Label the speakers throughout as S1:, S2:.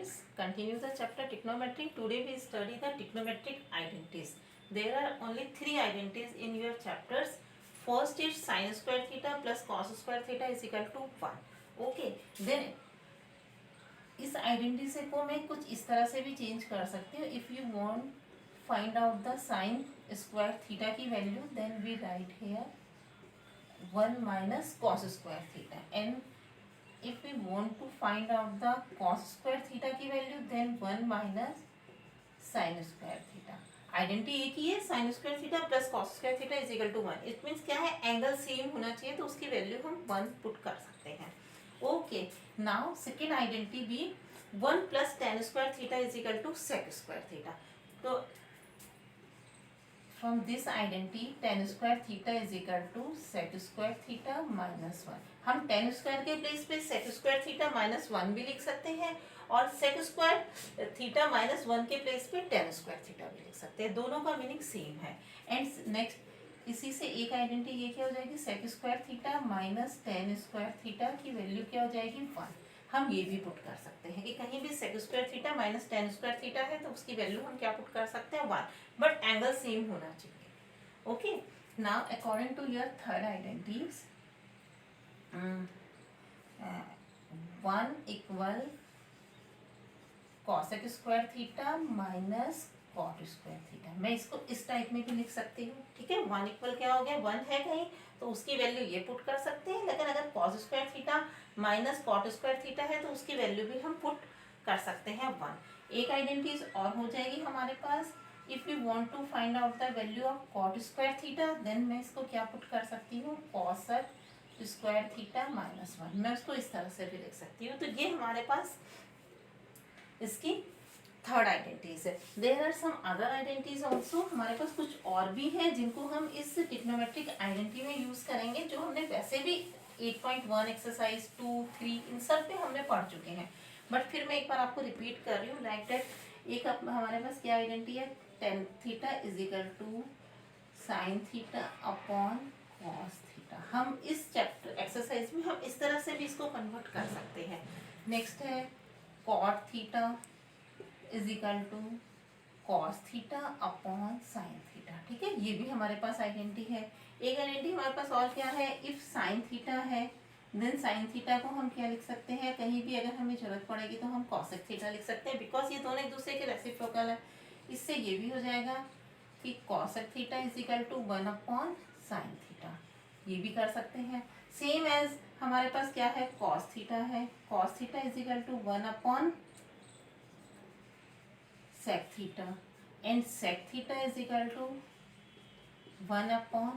S1: students, continue the chapter trigonometry. Today we study the trigonometric identities. There are only three identities in your chapters. First is sin square theta plus cos square theta is equal to 1. Okay, then इस identity से को मैं कुछ इस तरह से भी change कर सकती हूँ. If you want find out the sine square theta की value, then we write here 1 minus cos square theta. And if we want to find out the cos square theta की value, then 1 minus sin square theta. Identity एक ही है, sin square theta plus cos square theta is equal to 1. It means क्या है, angle same होना चाहिए, तो उसकी वैल्यू हम 1 पुट कर सकते हैं. ओके, नाउ सेकेंड आइडेंटिटी भी 1 plus tan square theta is equal to sec square theta. तो from this identity tan square theta is equal to sec square theta minus 1. हम tan square के place पे sec square theta minus 1 भी लिख सकते हैं और sec square theta minus 1 के प्लेस पे tan square theta भी लिख सकते हैं. दोनों का मीनिंग सेम है. एंड नेक्स्ट इसी से एक आइडेंटिटी ये क्या हो जाएगी, sec square theta minus tan square theta की वैल्यू क्या हो जाएगी 1. हम ये भी पुट कर सकते हैं कि कहीं भी sec square theta minus tan square theta है तो उसकी वैल्यू हम क्या पुट कर सकते हैं 1, बट एंगल सेम होना चाहिए. Okay, now according to your third identities 1 equal cosec square theta minus cot square theta. मैं इसको इस टाइप में भी लिख सकती हूँ. ठीक है, 1 इक्वल क्या हो गया, 1 है कहीं तो उसकी वैल्यू ये पुट कर सकते हैं. लेकिन अगर cos square theta minus cot square theta है तो उसकी वैल्यू भी हम पुट कर सकते हैं 1. एक आइडेंटिटीज और हो जाएगी हमारे पास. If you want to find out the value of cot square theta, then मैं इसको क्या पुट कर सकती हूँ, cosec स्क्वायर थीटा माइनस 1. मैं उसको इस तरह से भी लिख सकती हूँ. तो ये हमारे पास इसकी थर्ड आइडेंटिटीज है. There are some other identities also. हमारे पास कुछ और भी हैं जिनको हम इस ट्रिग्नोमेट्रिक आइडेंटिटी में यूज करेंगे, जो हमने वैसे भी 8.1 एक्सरसाइज 2, 3 इन सब पे हमने पढ़ चुके हैं. बट फिर मैं एक बार आपको रिपीट कर रही हूँ. लाइक दैट एक हमारे पास क्या आइडेंटिटी है, tan theta is equal to sine theta upon cos theta. हम इस चैप्टर एक्सरसाइज में हम इस तरह से भी इसको कन्वर्ट कर सकते हैं. नेक्स्ट है cot theta is equal to cos theta upon sine theta. ठीक है, ये भी हमारे पास आइडेंटिटी है. एक आइडेंटिटी हमारे पास और क्या है, इफ साइन थीटा है देन साइन थीटा को हम क्या लिख सकते हैं, कहीं भी अगर हमें जरूरत पड़ेगी तो हम कॉसेक थीटा लिख सकते हैं, बिकॉज ये दोनों एक दूसरे के रेसिप्रोकल है. इससे ये भी हो जाएगा कि cosec theta is equal to 1 upon sine theta. ये भी कर सकते हैं. सेम एज हमारे पास क्या है, कॉस थीटा है, cos theta is equal to 1 upon sec theta and sec theta is equal to 1 upon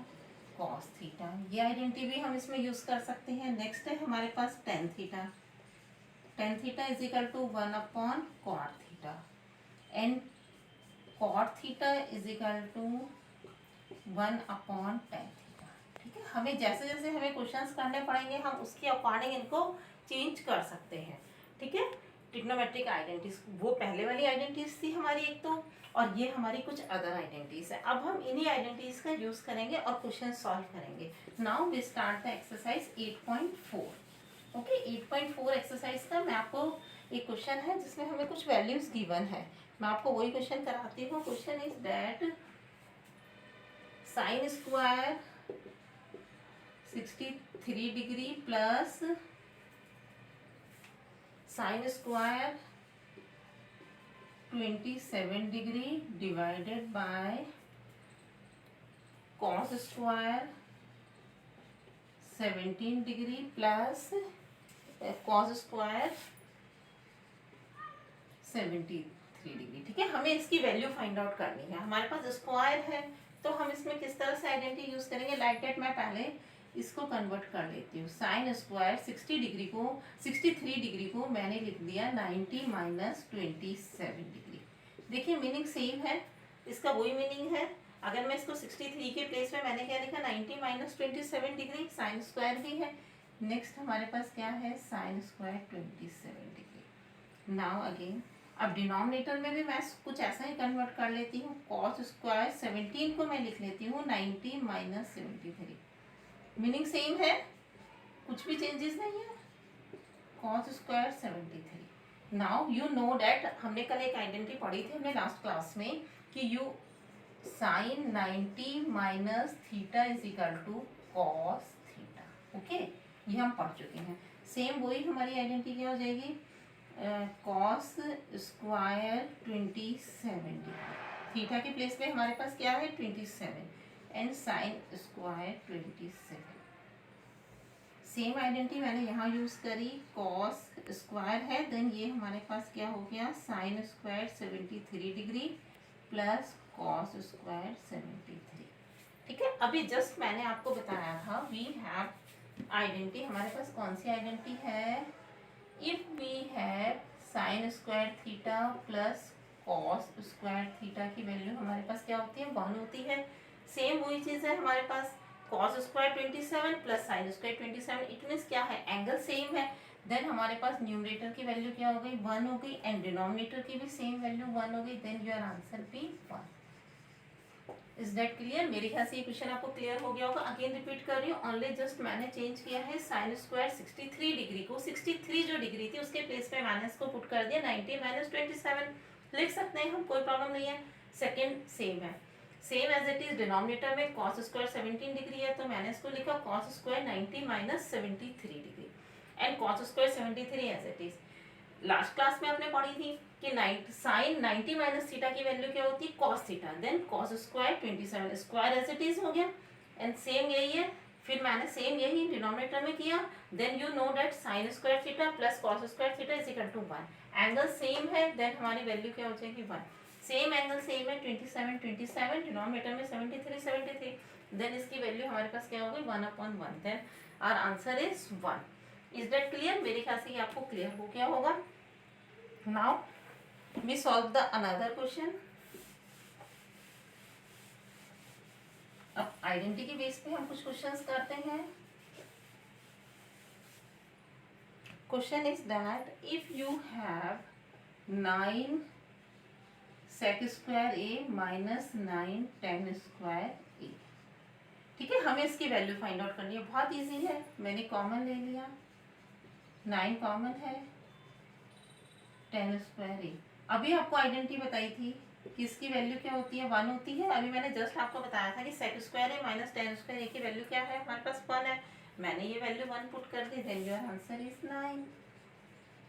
S1: cos theta. ये आइडेंटिटी भी हम इसमें यूज कर सकते हैं. नेक्स्ट है हमारे पास tan theta. tan theta is equal to 1 upon cot theta and cot theta is equal to 1 upon tan theta. ठीक है, हमें जैसे जैसे हमें क्वेश्चंस करने पड़ेंगे हम उसके अकॉर्डिंग इनको चेंज कर सकते हैं. ठीक है, ट्रिग्नोमेट्रिक आइडेंटिटीज वो पहले वाली आइडेंटिटीज थी हमारी एक तो, और ये हमारी कुछ अदर आइडेंटिटीज है. अब हम इन्हीं आइडेंटिटीज का यूज करेंगे और क्वेश्चन सॉल्व करेंगे. Now we start the exercise 8.4. Okay, 8.4 exercise का मैं आपको एक क्वेश्चन है जिसमें हमें कुछ वैल्यूज गिवन है. मैं आपको वही क्वेश्चन कराती हूँ. Question is that sine square 63 degree plus sine square 27 degree divided by cos square 17 degree plus cos square 73 degree. ठीक है, हमें इसकी वैल्यू फाइंड आउट करनी है. हमारे पास स्क्वायर है तो हम इसमें किस तरह से आइडेंटिटी यूज करेंगे, लाइक दैट मैं पहले इसको कन्वर्ट कर लेती हूँ. साइन स्क्वायर 63 डिग्री को मैंने लिख दिया 90 माइनस 27 डिग्री. देखिए मीनिंग सेम है, इसका वही मीनिंग है. अगर मैं इसको 63 के प्लेस में मैंने क्या लिखा, 90 माइनस 27 डिग्री. साइन स्क्वायर भी है. नेक्स्ट हमारे पास क्या है, sine square 27 degree. Now again अब डिनोमिनेटर में भी मैं कुछ ऐसा ही कन्वर्ट कर लेती हूँ. कॉस स्क्वायर 17 को मैं लिख लेती हूँ 90 माइनस 73. मीनिंग सेम है, कुछ भी चेंजेस नहीं है. Cos square 73. Now you know that, हमने कल एक आइडेंटिटी पढ़ी थी हमने लास्ट क्लास में कि you sine 90 minus theta is equal to cos theta. Okay, ये हम पढ़ चुके हैं। सेम वही हमारी आइडेंटिटी क्या हो जाएगी, कॉस स्क्वायर 27 डिग्री। थीटा के प्लेस पे हमारे पास क्या है 27 and sign square 27। Same identity मैंने यहाँ यूज़ करी, कॉस स्क्वायर है, देन ये हमारे पास क्या हो गया sine square 73 degree plus cos square 73। ठीक है, अभी जस्ट मैंने आपको बताया था वी हैव आइडेंटिटी, हमारे पास कौन सी आइडेंटिटी है, if we have sine square theta plus cos square theta की वैल्यू हमारे पास क्या होती है 1 होती है। सेम वही चीज़ है हमारे पास, cos square 27 plus sine square 27, it means क्या है एंगल सेम है। देन हमारे पास न्यूमरेटर की वैल्यू क्या हो गई 1 हो गई एंड डिनोमिनेटर की भी सेम वैल्यू 1 हो गई, then your answer be 1। Is that clear? मेरे ख्याल से ये क्वेश्चन आपको क्लियर हो गया होगा। अगेन रिपीट कर रही हूँ, ओनली जस्ट मैंने चेंज किया है साइन स्क्वायर 63 डिग्री को, 63 जो डिग्री थी उसके प्लेस पे माइनस को पुट कर दिया, 90 माइनस 27 लिख सकते हैं हम, कोई प्रॉब्लम नहीं है। सेकेंड सेम है, same as it is denominator में कॉस स्क्वायर 17 डिग्री है तो मैंने इसको लिखा cos square 90 minus 73 degree and cos square 73 as it is. Last class में आपने पढ़ी थी कि साइन 90 माइनस थीटा की वैल्यू क्या होती है cos theta, then cos square 27 square as it is हो गया एंड सेम यही है। फिर मैंने सेम यही डिनोमिनेटर में किया, then you know that sine square theta plus cos square theta is equal to 1, angle same है, देन हमारी वैल्यू क्या हो जाएगी 1। सेम एंगल सेम है 27 27, डिनोमिनेटर में 73 73, देन इसकी वैल्यू हमारे पास क्या होगी 1/1, then our answer is 1। Is that clear? मेरे ख्याल से ये आपको क्लियर हो गया होगा। Now we solve the another question. अब आइडेंटिटी के बेस पे हम कुछ क्वेश्चंस करते हैं। Question is that if you have 9 sec square A minus 9 tan square A. ठीक है, हमें इसकी वैल्यू फाइंड आउट करनी है, बहुत इजी है, मैंने कॉमन ले लिया, 9 कॉमन है, 10 स्क्वायर ए। अभी आपको आइडेंटिटी बताई थी कि इसकी वैल्यू क्या होती है 1 होती है। अभी मैंने जस्ट आपको बताया था कि सेक स्क्वायर ए माइनस 10 स्क्वायर ए की वैल्यू क्या है हमारे पास 1 है, मैंने ये वैल्यू 1 पुट कर दी, देन योर आंसर इज 9।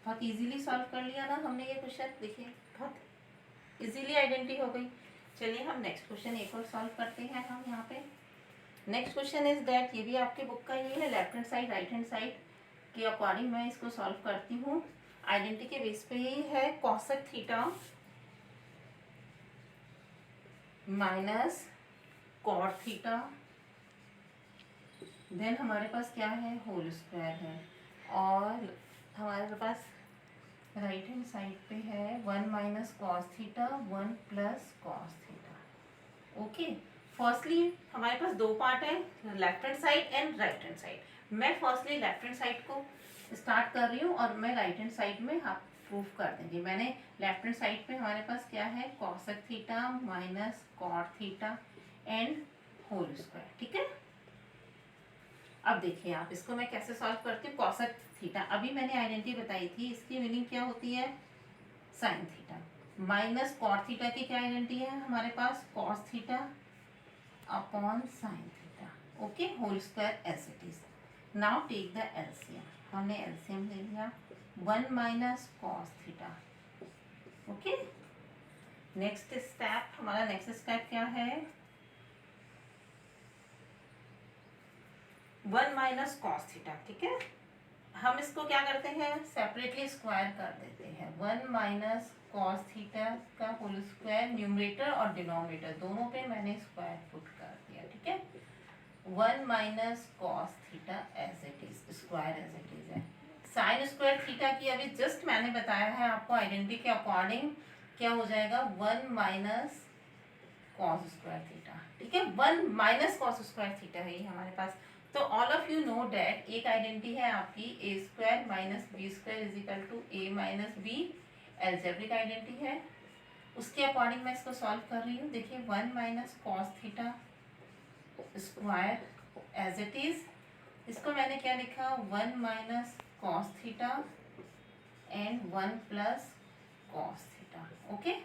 S1: बहुत इजीली सॉल्व कर लिया ना हमने ये क्वेश्चन, देखिए बहुत इजीली आइडेंटिटी हो गई। चलिए हम नेक्स्ट क्वेश्चन एक और सॉल्व करते हैं हम यहाँ पे। नेक्स्ट क्वेश्चन इज दैट, ये भी आपके बुक का ये है, left hand side right hand side के अकॉर्डिंग मैं इसको सॉल्व करती हूँ। आइडेंटिटी के बेस पे ही है cosec theta minus cot theta, then हमारे पास क्या है होल स्क्वायर है, और हमारे पास राइट हैंड साइड पे है 1 minus cos theta 1 plus cos theta. Okay, firstly हमारे पास दो पार्ट है, left hand side and right hand side. मैं फर्स्टली लेफ्ट हैंड साइड को स्टार्ट कर रही हूँ और मैं राइट हैंड साइड में आप प्रूव कर देंगे। मैंने लेफ्ट हैंड साइड पे हमारे पास क्या है cosec theta minus cot theta and whole square. ठीक है, अब देखिए आप इसको मैं कैसे सॉल्व करती हूँ। कॉसेक थीटा अभी मैंने आइडेंटिटी बताई थी, इसकी मीनिंग क्या होती है sine theta, minus cot theta की क्या आइडेंटिटी है हमारे पास cos theta upon sine theta. Okay, whole square as it is. Now take the LCM, हमने एलसीएम ले लिया 1 minus cos theta. Okay, next step, हमारा नेक्स्ट स्टेप क्या है 1 माइनस कॉस थीटा। ठीक है, हम इसको क्या करते हैं सेपरेटली स्क्वायर कर देते हैं, 1 माइनस कॉस थीटा का होल स्क्वायर, न्यूमरेटर और डिनोमिनेटर दोनों पे मैंने स्क्वायर पुट कर दिया। ठीक है, 1 minus cos theta as it is, square as it is है। साइन स्क्वायर थीटा की अभी जस्ट मैंने बताया है आपको आइडेंटिटी के अकॉर्डिंग क्या हो जाएगा 1 माइनस कॉस स्क्वायर थीटा। ठीक है, 1 माइनस कॉस स्क्वायर थीटा है ये हमारे पास। तो all of you know that एक आइडेंटिटी है आपकी A square minus B square is equal to A minus B, algebraic identity है, उसके अकॉर्डिंग मैं इसको सॉल्व कर रही हूँ। देखिए 1 minus cos theta square as it is, इसको मैंने क्या लिखा 1 minus cos theta and 1 plus cos theta. Okay,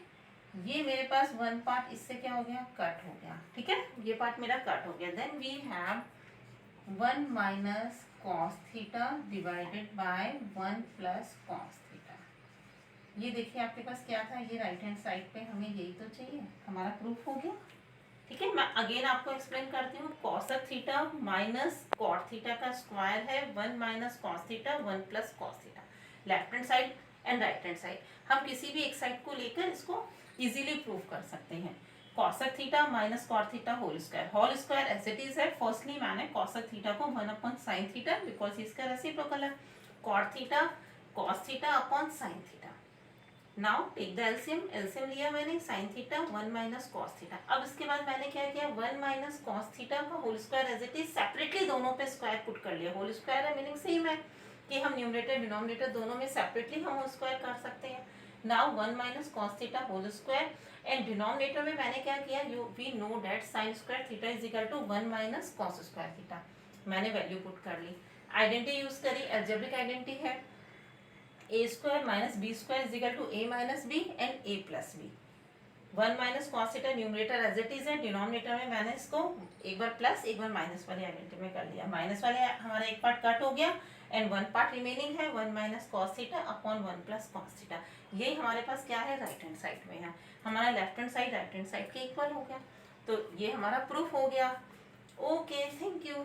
S1: ये मेरे पास वन पार्ट इससे क्या हो गया, कट हो गया। ठीक है, ये पार्ट मेरा कट हो गया। Then we have 1 minus cos theta divided by 1 plus cos theta. ये देखिए आपके पास क्या था, ये राइट हैंड साइड पे हमें यही तो चाहिए, हमारा प्रूफ हो गया। ठीक है, मैं अगेन आपको एक्सप्लेन करती हूँ। Cosec theta minus cot theta का स्क्वायर है 1 minus cos theta 1 plus cos theta. Left hand side and right hand side, हम किसी भी एक साइड को लेकर इसको इजीली प्रूव कर सकते हैं। Cosec theta minus cot theta whole square as it is है। फर्स्टली मैंने कॉसेक थीटा को 1 अपॉन साइन थीटा, बिकॉज इसका रेसिप्रोकल है, cot theta cos theta upon sine theta. Now take the LCM लिया मैंने, sine theta 1 minus cos theta. अब इसके बाद मैंने क्या किया, 1 माइनस कॉस थीटा का whole square as it is separately दोनों पे स्क्वायर पुट कर लिया। होल स्क्वायर है मीनिंग सेम है कि हम न्यूमरेटर डिनोमिनेटर दोनों में सेपरेटली हम होल स्क्वायर कर सकते हैं। Now 1 minus cos theta whole square and denominator में मैंने क्या किया, we know that sine square theta is equal to 1 minus cos square theta. मैंने वैल्यू पुट कर ली, आइडेंटिटी यूज करी, अलजेब्रिक आइडेंटिटी है A square minus B square is equal to A minus B and A plus B. 1 minus cos theta numerator as it is है, denominator में मैंने इसको एक बार प्लस एक बार माइनस वाले आइडेंटिटी में कर लिया। माइनस वाले हमारा एक पार्ट कट हो गया एंड वन पार्ट रिमेनिंग है 1 minus cos theta upon 1 plus cos theta. ये हमारे पास क्या है, राइट हैंड साइड में है, हमारा left hand side right hand side के इक्वल हो गया। तो ये हमारा प्रूफ हो गया। Okay, thank you.